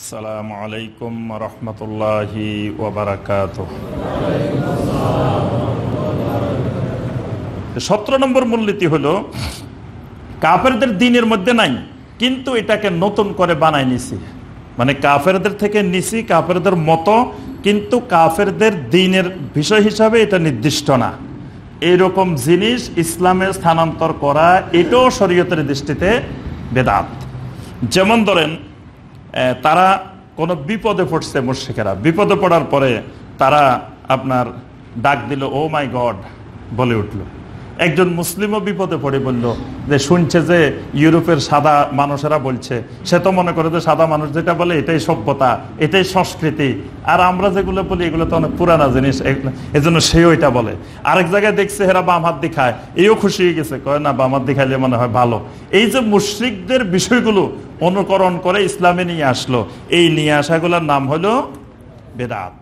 আসসালামু আলাইকুম রহমতুল্লাহি ওয়া বারাকাতুহু। 17 নম্বর মূলনীতি হলো কাফেরদের দ্বীনের মধ্যে নাই, কিন্তু এটাকে নতুন করে বানাই নিছি। মানে কাফেরদের থেকে নিছি কাফেরদের মতো, কিন্তু কাফেরদের দ্বীনের বিষয় হিসাবে এটা নির্দিষ্ট না। এইরকম জিনিস ইসলামে স্থানান্তর করা এটাও শরীয়তের দৃষ্টিতে বেদাত। যেমন ধরেন তারা কোনো বিপদে পড়ছে, মুশরিকেরা বিপদে পড়ার পরে তারা আপনার ডাক দিল, ও মাই গড বলে উঠল। একজন মুসলিমও বিপদে পড়ে বলল যে শুনছে যে ইউরোপের সাদা মানুষেরা বলছে, সে তো মনে করে যে সাদা মানুষ যেটা বলে এটাই সভ্যতা, এটাই সংস্কৃতি, আর আমরা যেগুলো বলি এগুলো তো অনেক পুরানা জিনিস, এজন্য সেও এটা বলে। আরেক জায়গায় দেখছে হেরা বাম হাত দেখায়, এও খুশি হয়ে গেছে, কয় না বাম হাত দেখাইলে মনে হয় ভালো। এই যে মুশরিকদের বিষয়গুলো অনুকরণ করে ইসলামে নিয়ে আসলো, এই নিয়ে আসাগুলোর নাম হলো বেদাত।